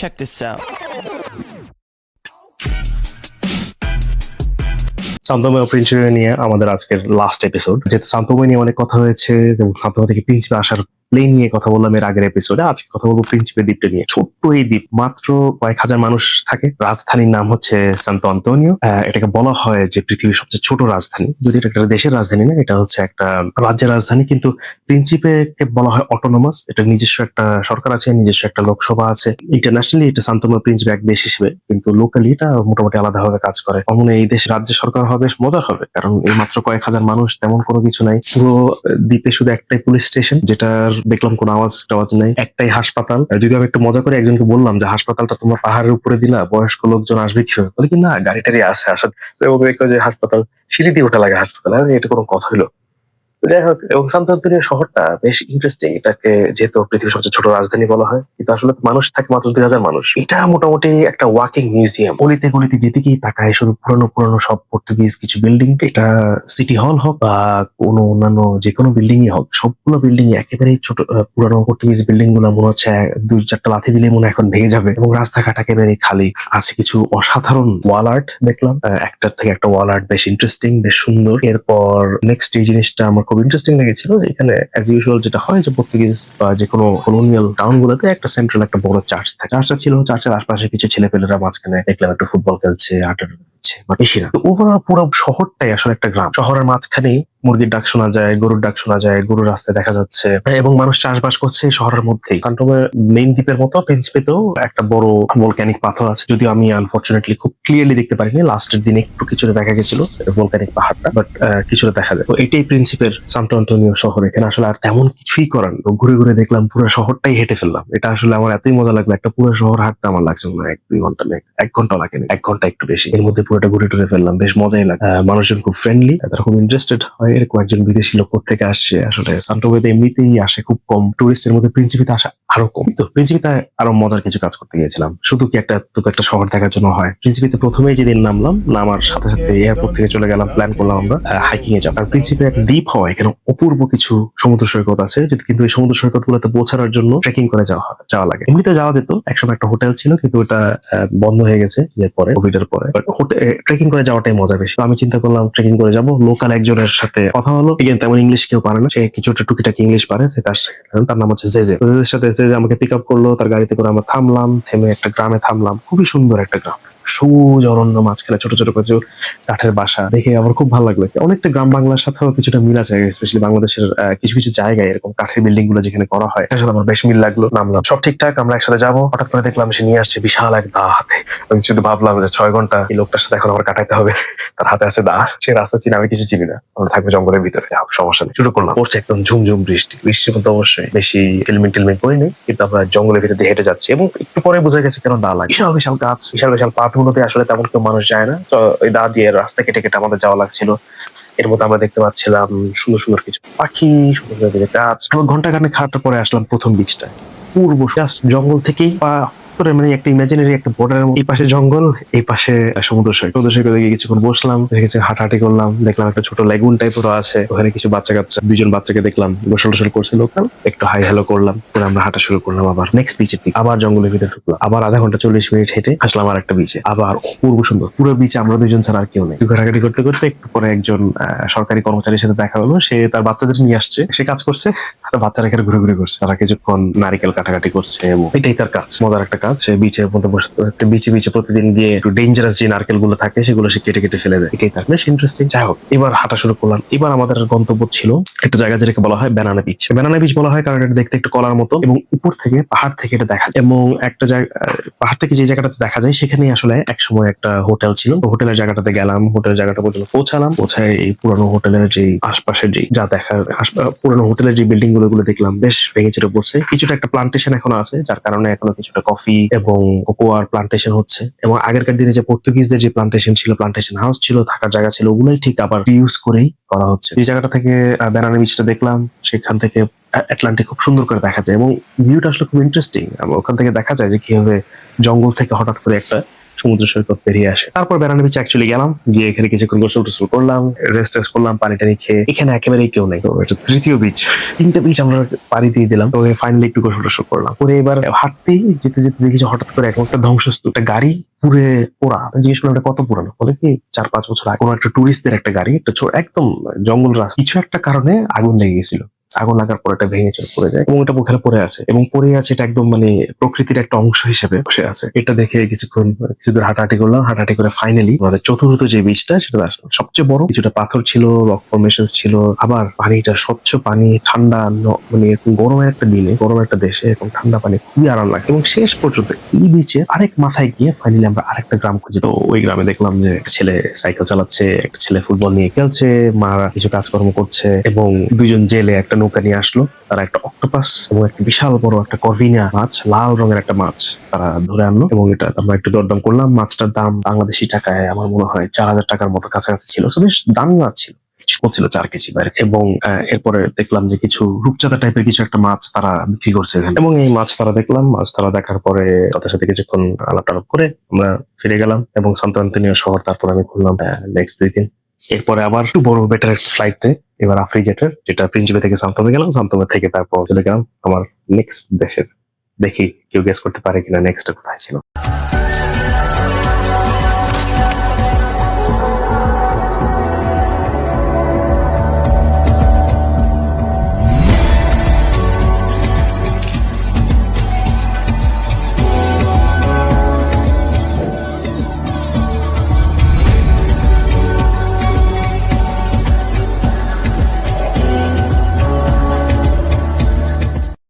Check this out. শান্তময় principal নিয়ে আমাদের আজকের লাস্ট এপিসোড। যেহেতু শান্তময় নিয়ে অনেক কথা হয়েছে এবং শান্তময় থেকে প্রিন্সিপাল আসার প্লেন নিয়ে কথা বললাম এর আগের এপিসোডে, আজকে কথা বলবো প্রিন্সিপাল দ্বীপটা নিয়ে। ছোট্ট এই দ্বীপ, মাত্র কয়েক হাজার মানুষ থাকে। রাজধানীর নাম হচ্ছে সান্তো আন্তোনিও। এটাকে বলা হয় যে পৃথিবীর সবচেয়ে ছোট রাজধানী। যদি এটা একটা দেশের রাজধানী না, এটা হচ্ছে একটা রাজ্যের রাজধানী। কিন্তু প্রিন্সিপেকে বলা হয় অটোনোমাস। এটা নিজস্ব একটা সরকার আছে, নিজস্ব একটা লোকসভা আছে। ইন্টারন্যাশনালি এটা শান্তময় প্রিন্সিপে এক দেশ হিসেবে, কিন্তু লোকালি এটা মোটামুটি আলাদাভাবে কাজ করে। অমন এই দেশ রাজ্য সরকার হবে, বেশ মজার হবে, কারণ এই মাত্র কয়েক হাজার মানুষ, তেমন কোনো কিছু নাই। পুরো দ্বীপে শুধু একটাই পুলিশ স্টেশন, যেটার দেখলাম কোনো আওয়াজ টাওয়াজ নাই। একটাই হাসপাতাল। যদি আমি একটু মজা করে একজনকে বললাম যে হাসপাতালটা তোমরা পাহাড়ের উপরে দিলা, বয়স্ক লোকজন আসবে কিভাবে? বলে কি না, গাড়ি টাড়ি আছে আসলে। এবং দেখলো যে হাসপাতাল সিঁড়ি দিয়ে ওঠা লাগে হাসপাতাল। এটা কোনো কথা হলো? যাই হোক, এবং সান্তো আন্তোনিও শহরটা বেশ ইন্টারেস্টিং। এটাকে যেহেতু পৃথিবীর সবচেয়ে ছোট রাজধানী বলা হয়, কিন্তু আসলে মানুষ থাকে মাত্র 2000 মানুষ। এটা মোটামুটি একটা ওয়াকিং মিউজিয়াম। গলিতে গলিতে যেদিকেই তাকায় শুধু পুরনো পুরনো সব পর্তুগিজ কিছু বিল্ডিং। এটা সিটি হল হোক বা কোনো অন্যান্য যে কোনো বিল্ডিং ই হোক, সবগুলো বিল্ডিং একেবারে ছোট। পুরনো পর্তুগিজ বিল্ডিং গুলো মনে হচ্ছে দুই চারটা লাথি দিলে মনে হয় এখন ভেঙে যাবে। এবং রাস্তাঘাট একেবারে খালি আছে। কিছু অসাধারণ ওয়াল আর্ট দেখলাম, একটার থেকে একটা ওয়াল আর্ট বেশ ইন্টারেস্টিং, বেশ সুন্দর। এরপর নেক্সট এই জিনিসটা আমার খুব ইন্টারেস্টিং লেগেছিল যে এখানে অ্যাজ ইউজুয়াল যেটা হয় যে পর্তুগিজ বা যে কোনো কলোনিয়াল টাউন গুলোতে একটা সেন্ট্রাল একটা বড় চার্চ থাকে। চার্চটা ছিল, চার্চের আশপাশে কিছু ছেলেপেলেরা মাঝখানে দেখলাম একটু ফুটবল খেলছে, আড্ডা দিচ্ছে, বা বেশি না। তো ওভারঅল পুরো শহরটাই আসলে একটা গ্রাম। শহরের মাঝখানেই মুরগির ডাক শোনা যায়, গরুর ডাক শোনা যায়, গরুর রাস্তায় দেখা যাচ্ছে, এবং মানুষ চাষবাস করছে এই শহরের মধ্যেই। কান্টমের মেইন দ্বীপের মতো প্রিন্সিপেতেও একটা বড় ভলক্যানিক পাথর আছে, যদিও আমি আনফরচুনেটলি খুব ক্লিয়ারলি দেখতে পারিনি। লাস্টের দিনে একটু কিছুটা দেখা গেছিল ভলক্যানিক পাহাড়টা, বাট কিছুটা দেখা যায়। তো এটাই প্রিন্সিপের সান্তো আন্তোনিও শহর। এখানে আসলে আর তেমন কিছুই করার নেই। ঘুরে ঘুরে দেখলাম, পুরো শহরটাই হেঁটে ফেললাম। এটা আসলে আমার এতই মজা লাগলো। একটা পুরো শহর হাঁটতে আমার লাগছে মনে হয় 1-2 ঘন্টা, 1 ঘন্টা লাগেনি, 1 ঘন্টা একটু বেশি। এর মধ্যে পুরোটা ঘুরে টুরে ফেললাম, বেশ মজাই লাগে। মানুষজন খুব ফ্রেন্ডলি, তারা খুব ইন্টারেস্টেড হয় এরকম একজন বিদেশি লোক থেকে আসছে। আসলে সান্টোমেতে এমনিতেই আসে খুব কম টুরিস্টের মধ্যে, প্রিন্সিপিতে আসা আরো কম। তো প্রিন্সিপিতে আরো মজার কিছু কাজ করতে গিয়েছিলাম। শুধু কি একটা শহর দেখার জন্য হয়? প্রিন্সিপিতে প্রথমেই যেদিন নামলাম, নামার সাথে সাথে এয়ারপোর্ট থেকে চলে গেলাম, প্ল্যান করলাম আমরা হাইকিং এ যাব। আর প্রিন্সিপে এক দ্বীপ হয়, এখানে অপূর্ব কিছু সমুদ্র সৈকত আছে, কিন্তু এই সমুদ্র সৈকত গুলোতে পৌঁছানোর জন্য ট্রেকিং করে যাওয়া লাগে। এমনিতে যাওয়া যেত, একসময় একটা হোটেল ছিল, কিন্তু ওটা বন্ধ হয়ে গেছে পরে, কোভিড এর পরে। ট্রেকিং করে যাওয়াটাই মজা বেশি। তো আমি চিন্তা করলাম ট্রেকিং করে যাবো। লোকাল একজনের সাথে কথা হলো, তেমন ইংলিশ কেউ পারে না, সে কিছুটা টুকিটাকি ইংলিশ পারে। তার নাম হচ্ছে জেজে। জেজের সাথে জেজে আমাকে পিক আপ করলো, তার গাড়িতে করে আমরা থামলাম। থেমে একটা গ্রামে থামলাম, খুবই সুন্দর একটা গ্রাম, সবুজ অরণ্য, মাঝখানে ছোট ছোট কিছু কাঠের বাসা। দেখে আমার খুব ভালো লাগলো। অনেকটা গ্রাম বাংলার সাথেও কিছুটা মিল আছে, স্পেশালি বাংলাদেশের কিছু কিছু জায়গায় এরকম কাঠের বিল্ডিং গুলো যেখানে করা হয়, এটার সাথে আমার বেশ মিল লাগলো। নামলাম, সব ঠিকঠাক, আমরা একসাথে যাবো। হঠাৎ করে দেখলাম সে নিয়ে আসছে বিশাল এক দা হাতে। আমি শুধু ভাবলাম যে 6 ঘন্টা এই লোকটার সাথে এখন আমার কাটাইতে হবে। তার হাতে আছে দা, সে রাস্তা চিনে, আমি কিছু চিনি না। আমরা থাকবো জঙ্গলের ভিতরে, সমস্যা নেই। শুরু করলাম, পড়ছে একদম ঝুমঝুম বৃষ্টি। বৃষ্টির মধ্যে অবশ্যই বেশি হেলমেট টেলমেট পরিনি, কিন্তু আমরা জঙ্গলের ভিতরে দিয়ে হেঁটে যাচ্ছি। এবং একটু পরে বোঝা গেছে কেন দা লাগে। বিশাল বিশাল গাছ, বিশাল বিশাল পাতগুলোতে আসলে তেমন কেউ মানুষ যায় না। তো ওই দা দিয়ে রাস্তা কেটে কেটে আমাদের যাওয়া লাগছিল। এর মধ্যে আমরা দেখতে পাচ্ছিলাম সুন্দর সুন্দর কিছু পাখি, সুন্দর সুন্দর গাছ। ঘন্টা খানেক হাঁটার পরে আসলাম প্রথম বিচটা। পূর্ব জঙ্গল থেকেই মানে একটা ইমাজিনারি একটা বর্ডারের মতো, এই পাশে জঙ্গল, এই পাশে সমুদ্র সৈকত। সমুদ্র সৈকতে গিয়ে কিছুক্ষণ বসলাম, কিছু হাঁটাহাঁটি করলাম। দেখলাম একটা ছোট লেগুন টাইপেরও আছে, ওখানে কিছু বাচ্চা কাচ্চা, 2জন বাচ্চাকে দেখলাম গোসল টোসল করছে লোকাল। একটু হাই হ্যালো করলাম, পরে আমরা হাঁটা শুরু করলাম আবার নেক্সট বিচের দিকে। আবার জঙ্গলের ভিতরে ঢুকলাম, আবার আধা ঘন্টা 40 মিনিট হেঁটে আসলাম আর একটা বিচে। আবার অপূর্ব সুন্দর পুরো বিচে আমরা 2জন ছাড়া আর কেউ নেই। ঘাটাঘাটি করতে করতে একটু পরে একজন সরকারি কর্মচারীর সাথে দেখা হলো। সে তার বাচ্চাদের নিয়ে আসছে, সে কাজ করছে, বাচ্চারা এখানে ঘুরে ঘুরে করছে। তারা কিছুক্ষণ নারিকেল কাটাকাটি করছে, এবং এটাই তার কাজ, মজার একটা কাজ। সে বিচের মধ্যে বিচে বিচে প্রতিদিন গিয়ে একটু ডেঞ্জারাস যে নারকেল গুলো থাকে সেগুলো সে কেটে কেটে ফেলে দেয়। এটাই তার, বেশ ইন্টারেস্টিং। যাই হোক, এবার হাঁটা শুরু করলাম। এবার আমাদের গন্তব্য ছিল একটা জায়গা যেটাকে বলা হয় ব্যানানা বিচ। ব্যানানা বিচ বলা হয় কারণ এটা দেখতে একটু কলার মতো, এবং উপর থেকে পাহাড় থেকে এটা দেখা যায়। এবং একটা জায়গা, পাহাড় থেকে যে জায়গাটাতে দেখা যায় সেখানে আসলে এক সময় একটা হোটেল ছিল। হোটেলের জায়গাটাতে গেলাম, হোটেলের জায়গাটা পর্যন্ত পৌঁছালাম। পৌঁছায় এই পুরানো হোটেলের যে আশপাশের যে যা দেখার, পুরানো হোটেলের যে বিল্ডিং গুলো দেখলাম, বেশ ভেঙে চুরে পড়ছে। কিছুটা একটা প্লান্টেশন এখনো আছে, যার কারণে এখনো কিছুটা কফি এবং কোকোয়ার প্লান্টেশন হচ্ছে। এবং আগেরকার দিনে যে পর্তুগিজদের যে প্লান্টেশন ছিল, প্লান্টেশন হাউস ছিল, থাকার জায়গা ছিল, ওগুলোই ঠিক আবার ইউজ করেই করা হচ্ছে। যে জায়গাটা থেকে ব্যানানা বিচটা দেখলাম, সেখান থেকে আটলান্টিক খুব সুন্দর করে দেখা যায়, এবং ভিউটা আসলে খুব ইন্টারেস্টিং। ওখান থেকে দেখা যায় যে কিভাবে জঙ্গল থেকে হঠাৎ করে একটা সমুদ্র সৈকত পেরিয়ে আসে। তারপর বেড়ানো বিচে অ্যাকচুয়ালি গেলাম, গিয়ে এখানে কিছুক্ষণ গোসল টোসল করলাম, রেস্ট করলাম, পানি টানি খেয়ে। এখানে একেবারেই কেউ নেই, তো এটা তৃতীয় বিচ। 3টা বিচ আমরা পাড়ি দিয়ে দিলাম, তো ফাইনালি একটু গোসল টোসল করলাম করে এবার হাঁটতেই যেতে যেতে দেখি যে হঠাৎ করে এখন একটা ধ্বংসস্তূপ, একটা গাড়ি পুরে পোড়া। জিজ্ঞেস করলাম এটা কত পুরানো, বলে কি 4-5 বছর আগে কোনো একটা টুরিস্টদের একটা গাড়ি, একটা একদম জঙ্গল রাস্তা, কিছু একটা কারণে আগুন লেগে গেছিল। আগুন লাগার পর এটা ভেঙে চলে পড়ে যায় এবং এটা ওখানে পড়ে আছে, এবং পড়ে আছে এটা একদম মানে প্রকৃতির একটা অংশ হিসেবে বসে আছে। এটা দেখে কিছুক্ষণ কিছু দূর হাঁটাহাঁটি করলাম, হাঁটাহাঁটি করে ফাইনালি আমাদের চতুর্থ যে বিচটা সেটা আসলাম। সবচেয়ে বড়, কিছুটা পাথর ছিল, রক ফরমেশন ছিল, আবার পানিটা স্বচ্ছ পানি, ঠান্ডা, মানে এরকম গরমের একটা দিনে, গরমের একটা দেশে এরকম ঠান্ডা পানি খুবই আরাম লাগে। এবং শেষ পর্যন্ত এই বিচে আরেক মাথায় গিয়ে ফাইনালি আমরা আরেকটা গ্রাম খুঁজে, তো ওই গ্রামে দেখলাম যে একটা ছেলে সাইকেল চালাচ্ছে, একটা ছেলে ফুটবল নিয়ে খেলছে, মারা কিছু কাজকর্ম করছে, এবং দুইজন জেলে একটা নৌকা নিয়ে আসলো। তারা একটা অক্টোপাস এবং একটা বিশাল বড় একটা কর্ভিনা মাছ, লাল রঙের একটা মাছ তারা ধরে আনলো, এবং এটা আমরা একটু দরদাম করলাম। মাছটার দাম বাংলাদেশি টাকায় আমার মনে হয় 4,000 টাকার মতো কাছাকাছি ছিল। বেশ দামি মাছ ছিল, ছিল 4 কেজি বাইরে। এবং এরপরে দেখলাম যে কিছু রূপচাঁদা টাইপের কিছু একটা মাছ তারা বিক্রি করছে এখানে, এবং এই মাছ তারা দেখলাম। মাছ তারা দেখার পরে তাদের সাথে কিছুক্ষণ আলাপ টালাপ করে আমরা ফিরে গেলাম, এবং সান্তো আন্তোনিও শহর তারপর আমি ঘুরলাম নেক্সট 2 দিন। এরপরে আবার একটু বড় বেটার একটা ফ্লাইটে, এবার আফ্রিজেটের, যেটা প্রিন্সিপে থেকে সান্তোমে গেলাম, সান্তোমে থেকে তারপর চলে গেলাম আমার নেক্সট দেশের। দেখি কেউ গেস করতে পারে কিনা নেক্সট কোথায় ছিল।